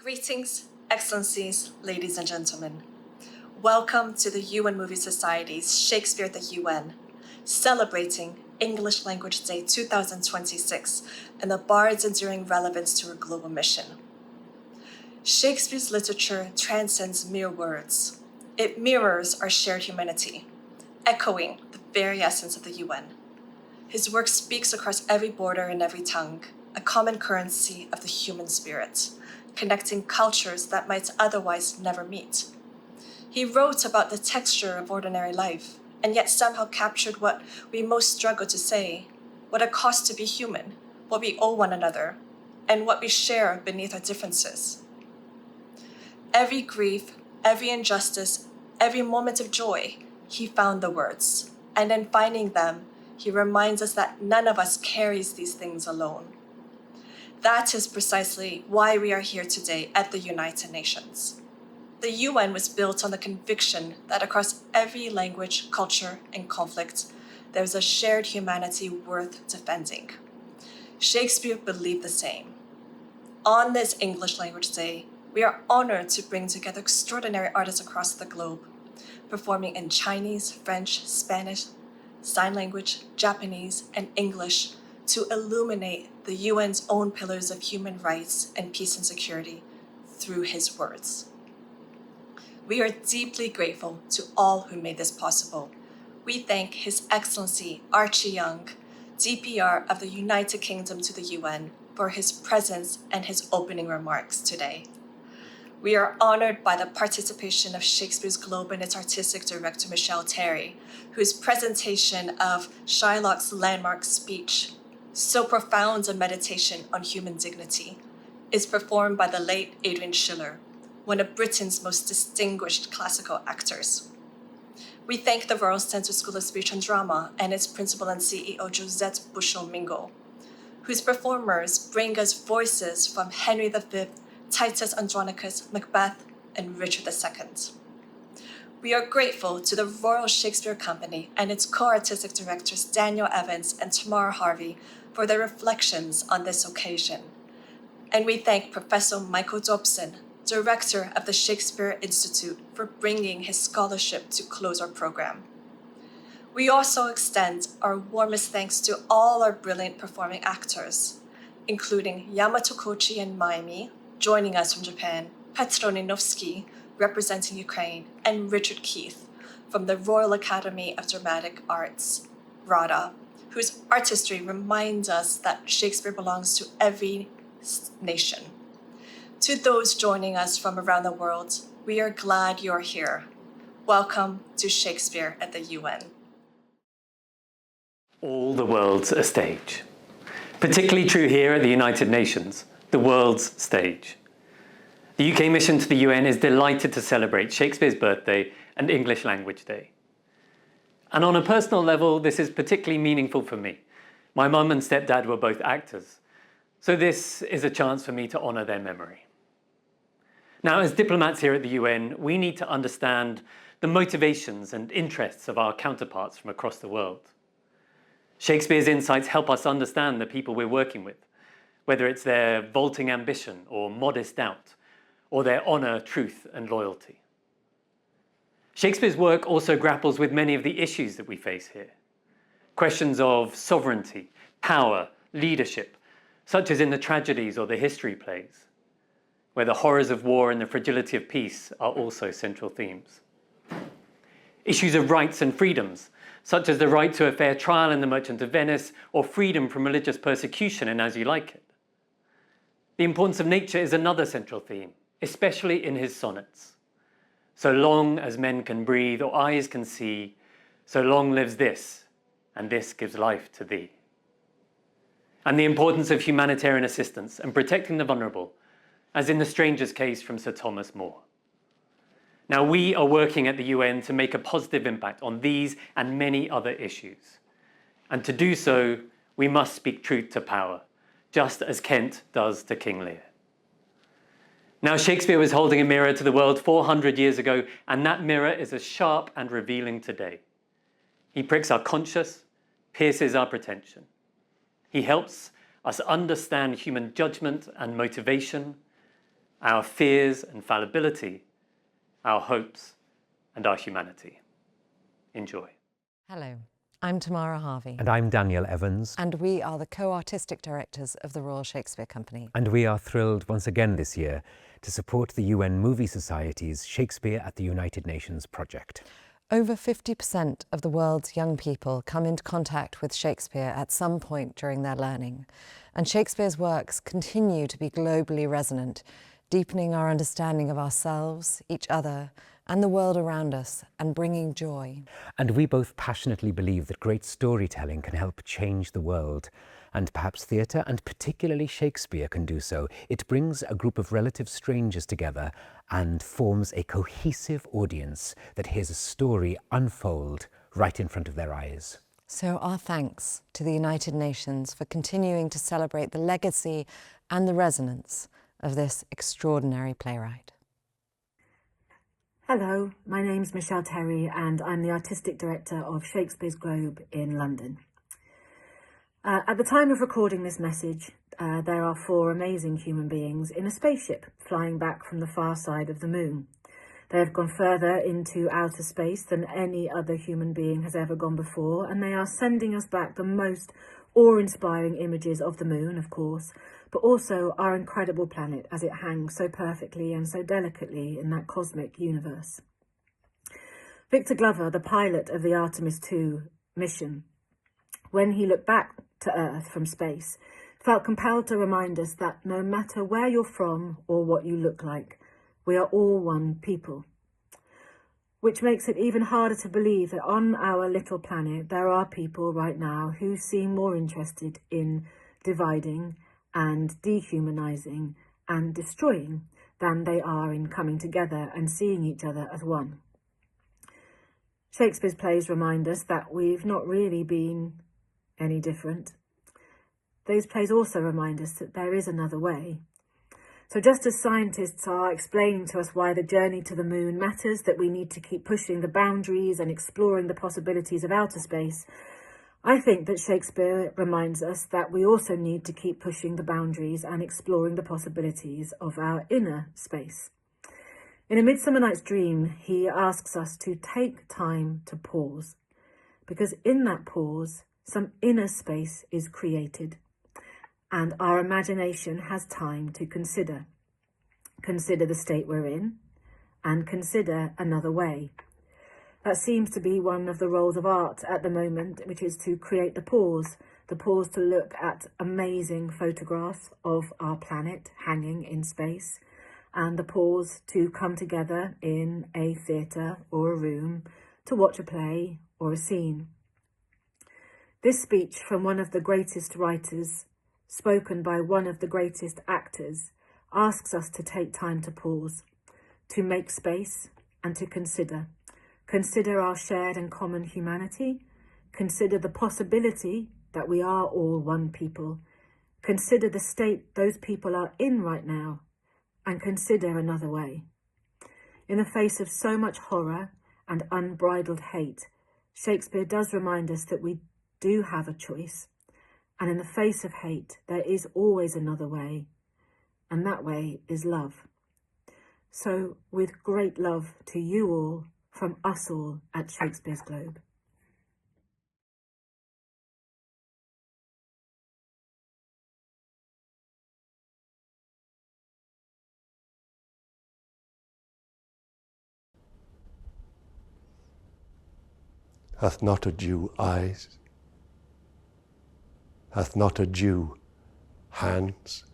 Greetings, Excellencies, ladies and gentlemen. Welcome to the UN Movie Society's Shakespeare at the UN, celebrating English Language Day 2026 and the bard's enduring relevance to our global mission. Shakespeare's literature transcends mere words. It mirrors our shared humanity, echoing the very essence of the UN. His work speaks across every border and every tongue, a common currency of the human spirit, connecting cultures that might otherwise never meet. He wrote about the texture of ordinary life, and yet somehow captured what we most struggle to say, what it costs to be human, what we owe one another, and what we share beneath our differences. Every grief, every injustice, every moment of joy, he found the words, and in finding them, he reminds us that none of us carries these things alone. That is precisely why we are here today at the United Nations. The UN was built on the conviction that across every language, culture, and conflict, there is a shared humanity worth defending. Shakespeare believed the same. On this English Language Day, we are honored to bring together extraordinary artists across the globe, performing in Chinese, French, Spanish, sign language, Japanese, and English to illuminate the UN's own pillars of human rights and peace and security through his words. We are deeply grateful to all who made this possible. We thank His Excellency Archie Young, DPR of the United Kingdom to the UN, for his presence and his opening remarks today. We are honored by the participation of Shakespeare's Globe and its artistic director, Michelle Terry, whose presentation of Shylock's landmark speech, so profound a meditation on human dignity, is performed by the late Adrian Schiller, one of Britain's most distinguished classical actors. We thank the Royal Centre School of Speech and Drama and its principal and CEO, Josette Bouchon-Mingo, whose performers bring us voices from Henry V, Titus Andronicus, Macbeth, and Richard II. We are grateful to the Royal Shakespeare Company and its co-artistic directors Daniel Evans and Tamara Harvey for their reflections on this occasion. And we thank Professor Michael Dobson, Director of the Shakespeare Institute, for bringing his scholarship to close our program. We also extend our warmest thanks to all our brilliant performing actors, including Yamato Kochi and Maimi, joining us from Japan, Petro Ninovsky, representing Ukraine, and Richard Keith from the Royal Academy of Dramatic Arts, RADA, whose artistry reminds us that Shakespeare belongs to every nation. To those joining us from around the world, we are glad you're here. Welcome to Shakespeare at the UN. All the world's a stage. Particularly true here at the United Nations, the world's stage. The UK mission to the UN is delighted to celebrate Shakespeare's birthday and English Language Day. And on a personal level, this is particularly meaningful for me. My mum and stepdad were both actors, so this is a chance for me to honour their memory. Now, as diplomats here at the UN, we need to understand the motivations and interests of our counterparts from across the world. Shakespeare's insights help us understand the people we're working with, whether it's their vaulting ambition or modest doubt, or their honour, truth, and loyalty. Shakespeare's work also grapples with many of the issues that we face here. Questions of sovereignty, power, leadership, such as in the tragedies or the history plays, where the horrors of war and the fragility of peace are also central themes. Issues of rights and freedoms, such as the right to a fair trial in The Merchant of Venice or freedom from religious persecution in As You Like It. The importance of nature is another central theme, especially in his sonnets. So long as men can breathe or eyes can see, so long lives this, and this gives life to thee. And the importance of humanitarian assistance and protecting the vulnerable, as in the stranger's case from Sir Thomas More. Now, we are working at the UN to make a positive impact on these and many other issues. And to do so, we must speak truth to power, just as Kent does to King Lear. Now, Shakespeare was holding a mirror to the world 400 years ago, and that mirror is as sharp and revealing today. He pricks our conscience, pierces our pretension. He helps us understand human judgment and motivation, our fears and fallibility, our hopes and our humanity. Enjoy. Hello, I'm Tamara Harvey. And I'm Daniel Evans. And we are the co-artistic directors of the Royal Shakespeare Company. And we are thrilled once again this year to support the UN Movie Society's Shakespeare at the United Nations project. Over 50% of the world's young people come into contact with Shakespeare at some point during their learning. And Shakespeare's works continue to be globally resonant, deepening our understanding of ourselves, each other, and the world around us, and bringing joy. And we both passionately believe that great storytelling can help change the world. And perhaps theatre, and particularly Shakespeare, can do so. It brings a group of relative strangers together and forms a cohesive audience that hears a story unfold right in front of their eyes. So our thanks to the United Nations for continuing to celebrate the legacy and the resonance of this extraordinary playwright. Hello, my name's Michelle Terry and I'm the Artistic Director of Shakespeare's Globe in London. At the time of recording this message, there are 4 amazing human beings in a spaceship flying back from the far side of the moon. They have gone further into outer space than any other human being has ever gone before, and they are sending us back the most awe-inspiring images of the moon, of course, but also our incredible planet as it hangs so perfectly and so delicately in that cosmic universe. Victor Glover, the pilot of the Artemis II mission, when he looked back to Earth from space, felt compelled to remind us that no matter where you're from or what you look like, we are all one people. Which makes it even harder to believe that on our little planet there are people right now who seem more interested in dividing and dehumanizing and destroying than they are in coming together and seeing each other as one. Shakespeare's plays remind us that we've not really been any different. Those plays also remind us that there is another way. So just as scientists are explaining to us why the journey to the moon matters, that we need to keep pushing the boundaries and exploring the possibilities of outer space, I think that Shakespeare reminds us that we also need to keep pushing the boundaries and exploring the possibilities of our inner space. In A Midsummer Night's Dream, he asks us to take time to pause, because in that pause, some inner space is created, and our imagination has time to consider. Consider the state we're in, and consider another way. That seems to be one of the roles of art at the moment, which is to create the pause to look at amazing photographs of our planet hanging in space, and the pause to come together in a theatre or a room to watch a play or a scene. This speech from one of the greatest writers, spoken by one of the greatest actors, asks us to take time to pause, to make space and to consider. Consider our shared and common humanity. Consider the possibility that we are all one people. Consider the state those people are in right now, and consider another way. In the face of so much horror and unbridled hate, Shakespeare does remind us that we do have a choice. And in the face of hate, there is always another way, and that way is love. So, with great love to you all, from us all at Shakespeare's Globe. Hath not a Jew eyes? Hath not a Jew hands,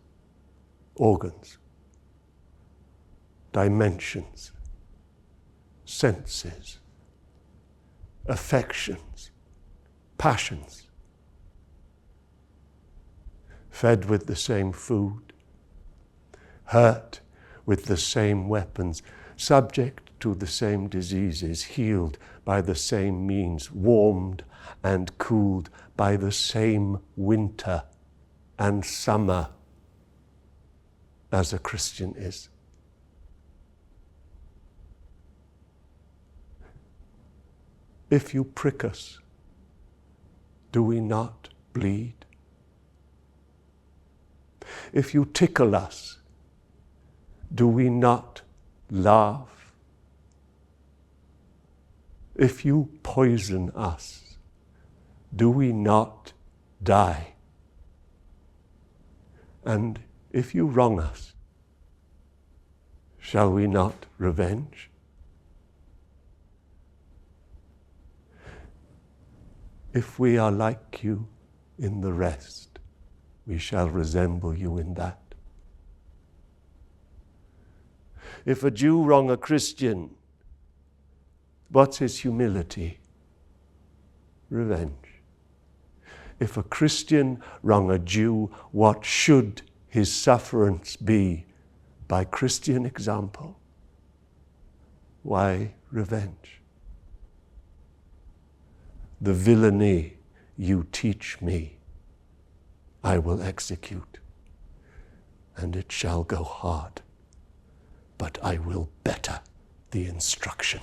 organs, dimensions, senses, affections, passions, fed with the same food, hurt with the same weapons, subject to the same diseases, healed by the same means, warmed and cooled by the same winter and summer as a Christian is. If you prick us, do we not bleed? If you tickle us, do we not laugh? If you poison us, do we not die? And if you wrong us, shall we not revenge? If we are like you in the rest, we shall resemble you in that. If a Jew wrong a Christian, what's his humility? Revenge. If a Christian wrong a Jew, what should his sufferance be by Christian example? Why revenge? The villainy you teach me, I will execute, and it shall go hard, but I will better the instruction.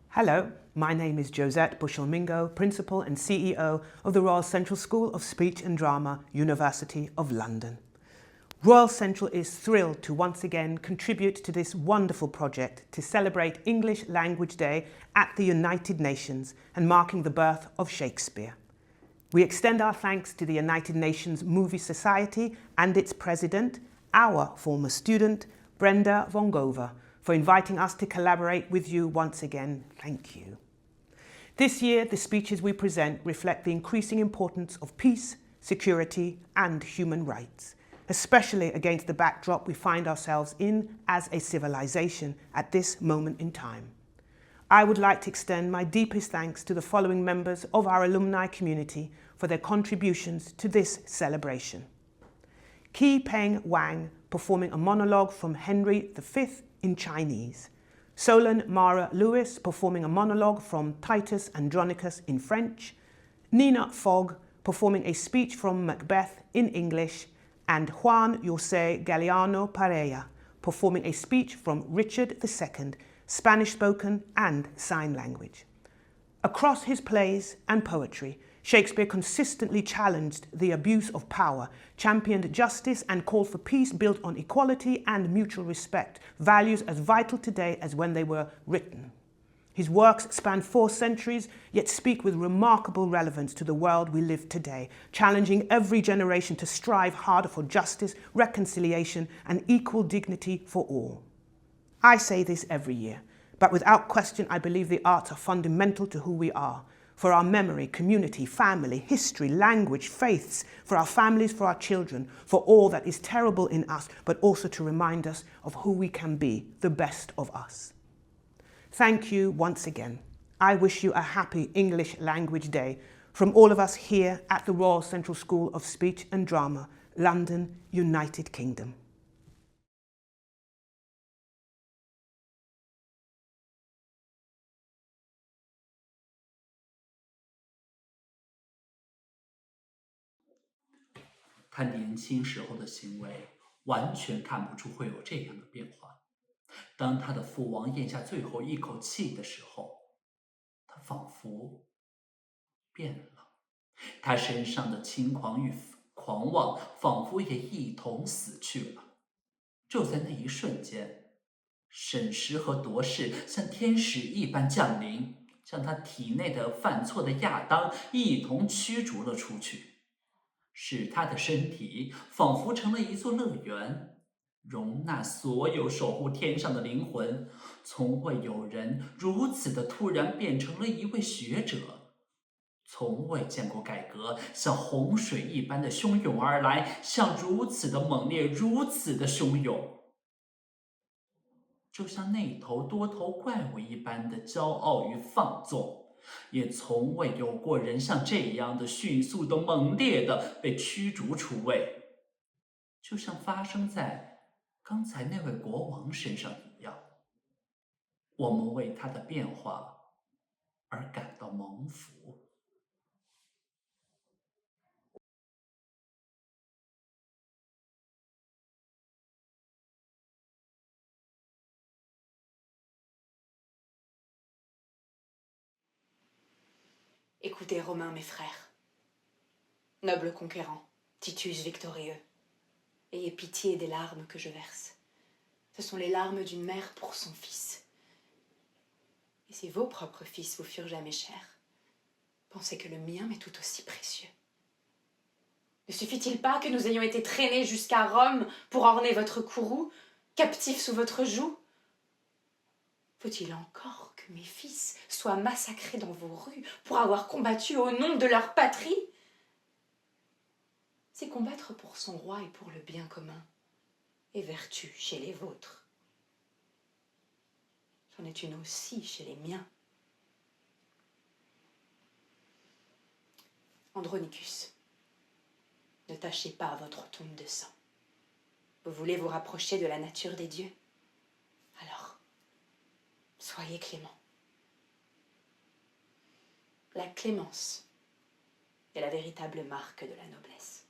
Hello, my name is Josette Bushell-Mingo, Principal and CEO of the Royal Central School of Speech and Drama, University of London. Royal Central is thrilled to once again contribute to this wonderful project to celebrate English Language Day at the United Nations and marking the birth of Shakespeare. We extend our thanks to the United Nations Movie Society and its president, our former student, Brenda Vongova, for inviting us to collaborate with you once again. Thank you. This year, the speeches we present reflect the increasing importance of peace, security, and human rights, especially against the backdrop we find ourselves in as a civilization at this moment in time. I would like to extend my deepest thanks to the following members of our alumni community for their contributions to this celebration. Qi Peng Wang, performing a monologue from Henry V in Chinese. Solon Mara Lewis, performing a monologue from Titus Andronicus in French. Nina Fogg, performing a speech from Macbeth in English. And Juan José Galeano Pareja, performing a speech from Richard II, Spanish spoken and sign language. Across his plays and poetry, Shakespeare consistently challenged the abuse of power, championed justice, and called for peace built on equality and mutual respect, values as vital today as when they were written. His works span 4 centuries, yet speak with remarkable relevance to the world we live today, challenging every generation to strive harder for justice, reconciliation, and equal dignity for all. I say this every year, but without question, I believe the arts are fundamental to who we are, for our memory, community, family, history, language, faiths, for our families, for our children, for all that is terrible in us, but also to remind us of who we can be, the best of us. Thank you once again. I wish you a happy English Language Day from all of us here at the Royal Central School of Speech and Drama, London, United Kingdom.他年轻时候的行为完全看不出会有这样的变化。当他的父王咽下最后一口气的时候，他仿佛变了，他身上的轻狂与狂妄仿佛也一同死去了。就在那一瞬间，审时和夺势像天使一般降临，将他体内的犯错的亚当一同驱逐了出去，使他的身体仿佛成了一座乐园，容纳所有守护天上的灵魂。从未有人如此的突然变成了一位学者，从未见过改革像洪水一般的汹涌而来，像如此的猛烈，如此的汹涌。就像那头多头怪物一般的骄傲与放纵，也从未有过人像这样的迅速的、猛烈的被驱逐出位，就像发生在刚才那位国王身上一样。我们为他的变化而感到蒙福。Écoutez, Romains, mes frères, nobles conquérants, Titus victorieux. Ayez pitié des larmes que je verse. Ce sont les larmes d'une mère pour son fils. Et si vos propres fils vous furent jamais chers, pensez que le mien m'est tout aussi précieux. Ne suffit-il pas que nous ayons été traînés jusqu'à Rome pour orner votre courroux, captifs sous votre joug? Faut-il encore que mes fils soient massacrés dans vos rues pour avoir combattu au nom de leur patrie? C'est combattre pour son roi et pour le bien commun, et vertu chez les vôtres. J'en ai une aussi chez les miens. Andronicus, ne tachez pas votre tombe de sang. Vous voulez vous rapprocher de la nature des dieux? Alors, soyez clément. La clémence est la véritable marque de la noblesse.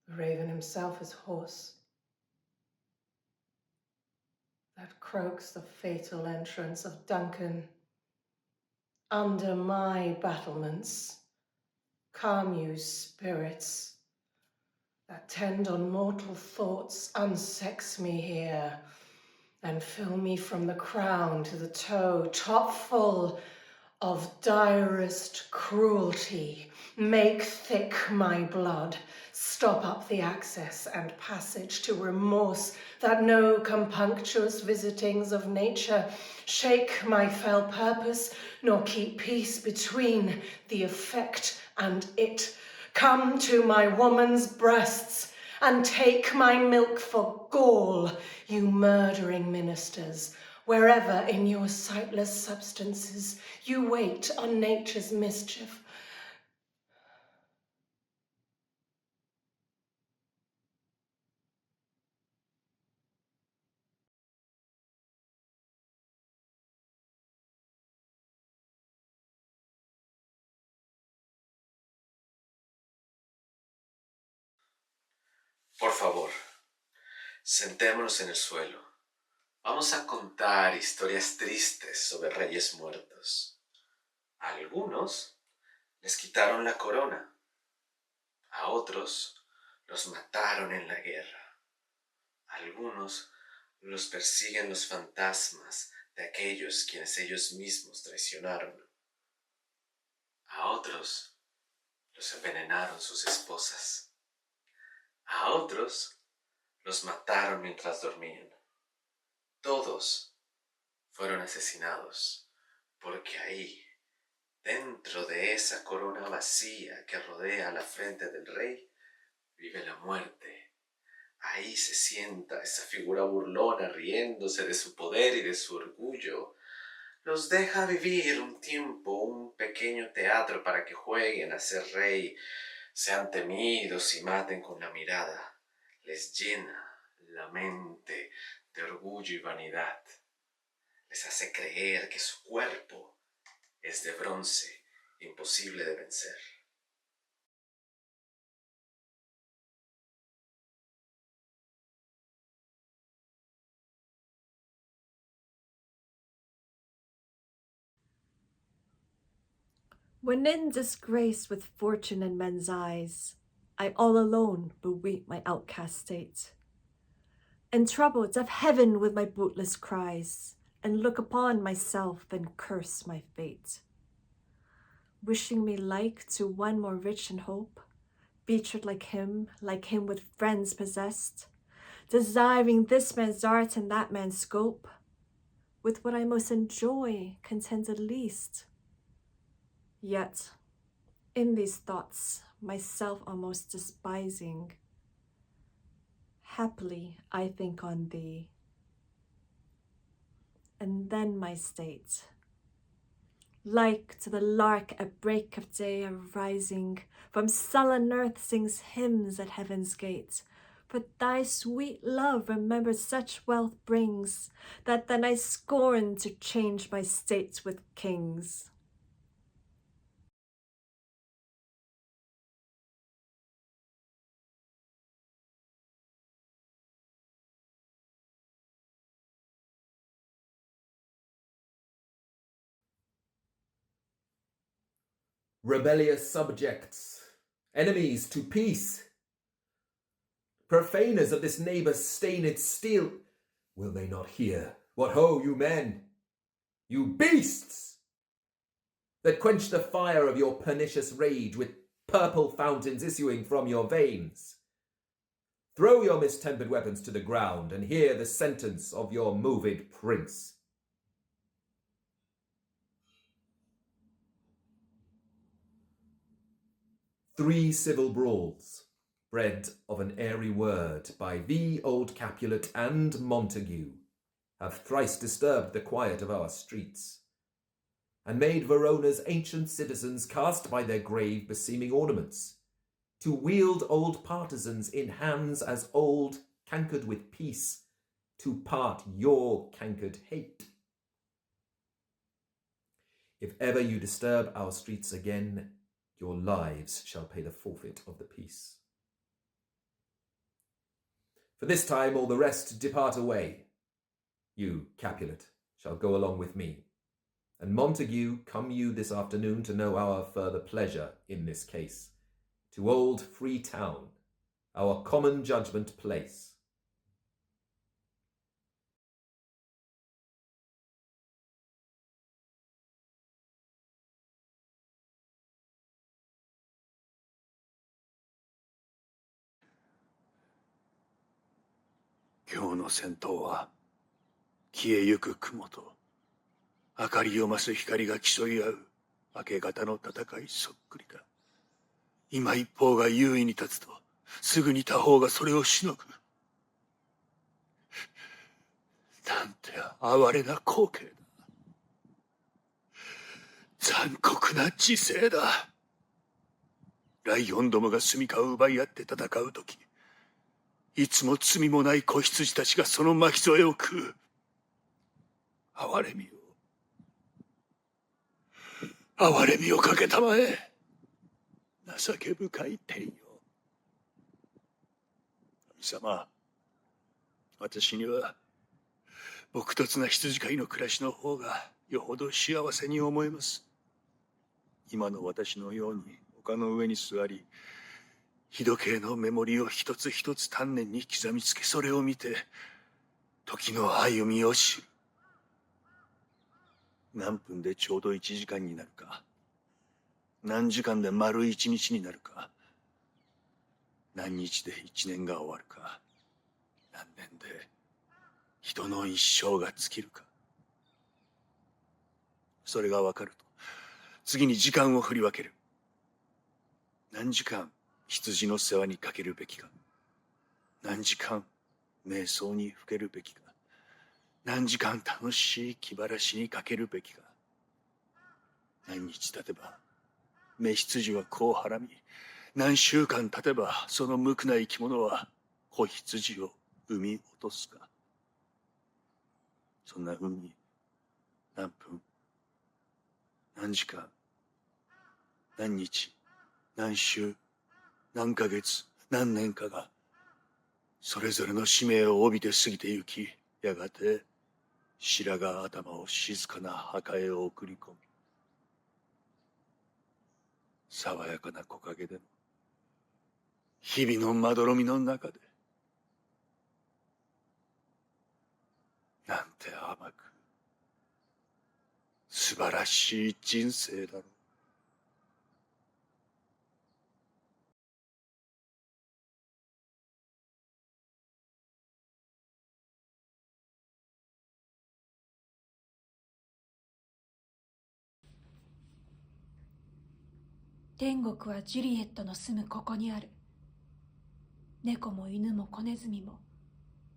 The raven himself is hoarse. That croaks the fatal entrance of Duncan. Under my battlements, calm you spirits that tend on mortal thoughts, unsex me here, and fill me from the crown to the toe, top full of direst cruelty. Make thick my blood, stop up the access and passage to remorse, that no compunctuous visitings of nature shake my fell purpose, nor keep peace between the effect and it. Come to my woman's breasts and take my milk for gall, you murdering ministers, wherever in your sightless substances you wait on nature's mischief. Por favor, sentémonos en el suelo. Vamos a contar historias tristes sobre reyes muertos. A algunos les quitaron la corona. A otros los mataron en la guerra. A algunos los persiguen los fantasmas de aquellos quienes ellos mismos traicionaron. A otros los envenenaron sus esposas. A otros los mataron mientras dormían. Todos fueron asesinados, porque ahí, dentro de esa corona vacía que rodea la frente del rey, vive la muerte. Ahí se sienta esa figura burlona riéndose de su poder y de su orgullo. Los deja vivir un tiempo, un pequeño teatro para que jueguen a ser rey, sean temidos y maten con la mirada. Les llena la mente de orgullo y vanidad. Les hace creer que su cuerpo es de bronce, imposible de vencer. When in disgrace with fortune in men's eyes, I all alone beweep my outcast state. In trouble, deaf heaven with my bootless cries, and look upon myself and curse my fate. Wishing me like to one more rich in hope, featured like him with friends possessed, desiring this man's art and that man's scope, with what I most enjoy contented least. Yet, in these thoughts, myself almost despising, happily I think on thee. And then my state, like to the lark at break of day arising, from sullen earth sings hymns at heaven's gate. For thy sweet love remembered such wealth brings, that then I scorn to change my state with kings. rebellious subjects, enemies to peace, profaners of this neighbour's stained steel. Will they not hear? What ho, you men, you beasts, that quench the fire of your pernicious rage with purple fountains issuing from your veins? Throw your mistempered weapons to the ground and hear the sentence of your moved prince. Three civil brawls, bred of an airy word by thee, old Capulet, and Montague, have thrice disturbed the quiet of our streets, and made Verona's ancient citizens cast by their grave beseeming ornaments, to wield old partisans in hands as old, cankered with peace, to part your cankered hate. If ever you disturb our streets again, your lives shall pay the forfeit of the peace. For this time all the rest depart away. You, Capulet, shall go along with me. And Montague, come you this afternoon to know our further pleasure in this case, to old Free Town, our common judgment place.今日の戦闘は消えゆく雲と明かりを増す光が競い合う明け方の戦いそっくりだ。今一方が優位に立つとすぐに他方がそれをしのぐ。なんて哀れな光景だ。残酷な時勢だ。ライオンどもが住処を奪い合って戦うとき、いつも罪もない子羊たちがその巻き添えを食う。哀れみを、哀れみをかけたまえ。情け深い天よ。神様、私には朴訥な羊飼いの暮らしの方がよほど幸せに思えます。今の私のように丘の上に座り、日時計のメモリを一つ一つ丹念に刻みつけ、それを見て時の歩みを知る。何分でちょうど1時間になるか、何時間で丸1日になるか、何日で1年が終わるか、何年で人の一生が尽きるか。それが分かると次に時間を振り分ける。何時間羊の世話にかけるべきか、何時間瞑想にふけるべきか、何時間楽しい気晴らしにかけるべきか。何日経てば雌羊は子をはらみ、何週間経てばその無垢な生き物は子羊を産み落とすか。そんな風に何分、何時間、何日、何週、何ヶ月、何年かがそれぞれの使命を帯びて過ぎてゆき、やがて白髪頭を静かな墓へ送り込み、爽やかな木陰での日々のまどろみの中で、なんて甘く素晴らしい人生だろう。天国はジュリエットの住むここにある。猫も犬も子ネズミも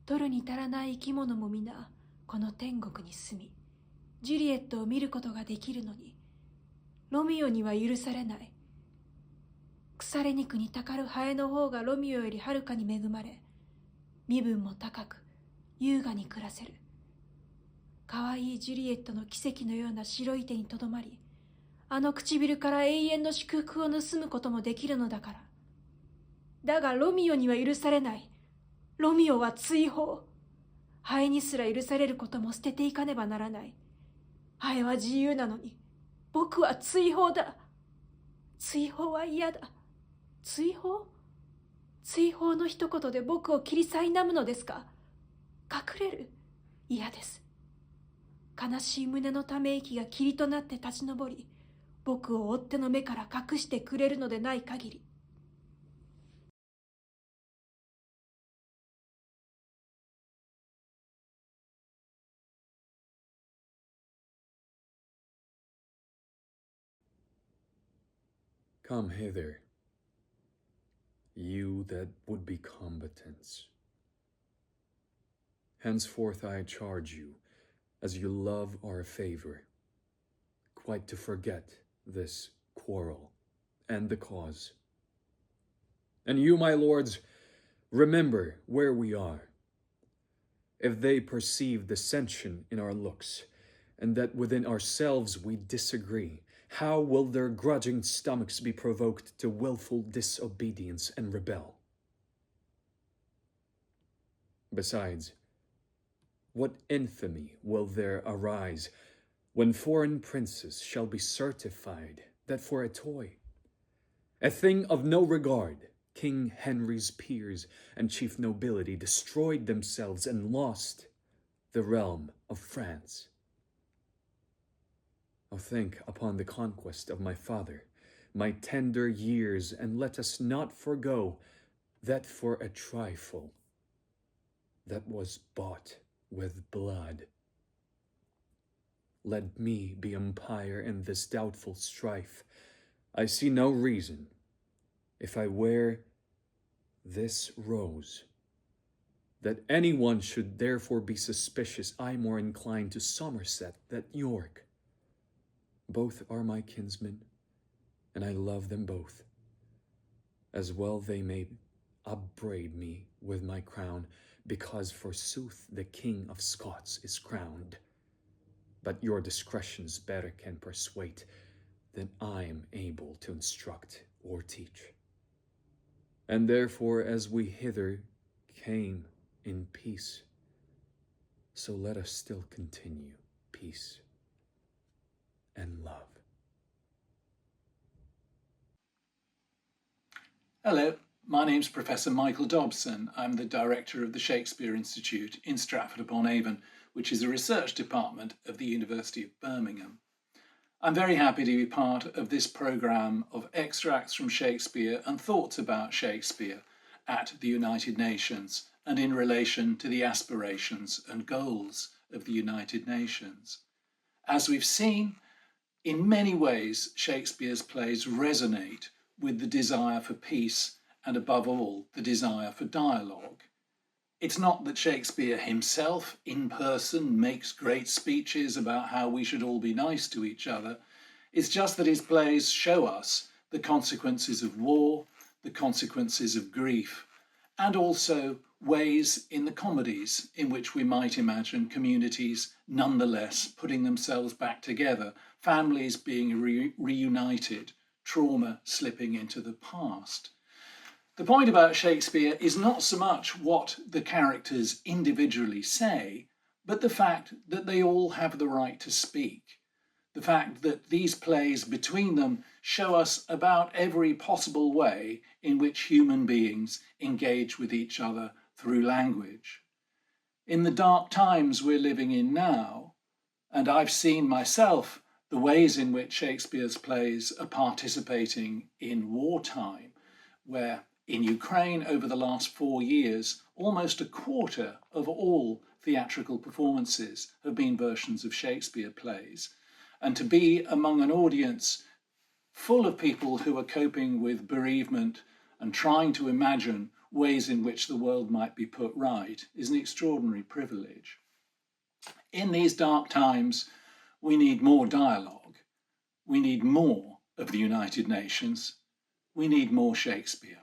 取るに足らない生き物も皆この天国に住み、ジュリエットを見ることができるのに、ロミオには許されない。腐れ肉にたかるハエの方がロミオよりはるかに恵まれ、身分も高く優雅に暮らせる。かわいいジュリエットの奇跡のような白い手にとどまり、あの唇から永遠の祝福を盗むこともできるのだから。だがロミオには許されない。ロミオは追放。ハエにすら許されることも捨てていかねばならない。ハエは自由なのに、僕は追放だ。追放は嫌だ。追放？追放の一言で僕を切り苛むのですか？隠れる？嫌です。悲しい胸のため息が霧となって立ち上り、僕を追っ手の目から隠してくれるのでない限り。Come hither, you that would be combatants. Henceforth I charge you, as you love our favor, quite to forget this quarrel and the cause. And you, my lords, remember where we are. If they perceive dissension in our looks, and that within ourselves we disagree, how will their grudging stomachs be provoked to willful disobedience and rebel? Besides, what infamy will there arise when foreign princes shall be certified that for a toy, a thing of no regard, King Henry's peers and chief nobility destroyed themselves and lost the realm of France? Oh, think upon the conquest of my father, my tender years, and let us not forego that for a trifle that was bought with blood. Let me be umpire in this doubtful strife. I see no reason, if I wear this rose, that anyone should therefore be suspicious I more inclined to Somerset than York. Both are my kinsmen, and I love them both. As well they may upbraid me with my crown, because forsooth the King of Scots is crowned. But your discretions better can persuade than I am able to instruct or teach. And therefore, as we hither came in peace, so let us still continue peace and love. Hello, my name's Professor Michael Dobson. I'm the director of the Shakespeare Institute in Stratford-upon-Avon, which is a research department of the University of Birmingham. I'm very happy to be part of this programme of extracts from Shakespeare and thoughts about Shakespeare at the United Nations and in relation to the aspirations and goals of the United Nations. As we've seen, in many ways, Shakespeare's plays resonate with the desire for peace and, above all, the desire for dialogue. It's not that Shakespeare himself, in person, makes great speeches about how we should all be nice to each other. It's just that his plays show us the consequences of war, the consequences of grief, and also ways in the comedies in which we might imagine communities nonetheless putting themselves back together, families being reunited, trauma slipping into the past. The point about Shakespeare is not so much what the characters individually say, but the fact that they all have the right to speak. The fact that these plays between them show us about every possible way in which human beings engage with each other through language. In the dark times we're living in now, and I've seen myself the ways in which Shakespeare's plays are participating in wartime, where in Ukraine over the last 4 years, almost a quarter of all theatrical performances have been versions of Shakespeare plays. And to be among an audience full of people who are coping with bereavement and trying to imagine ways in which the world might be put right is an extraordinary privilege. In these dark times, we need more dialogue. We need more of the United Nations. We need more Shakespeare.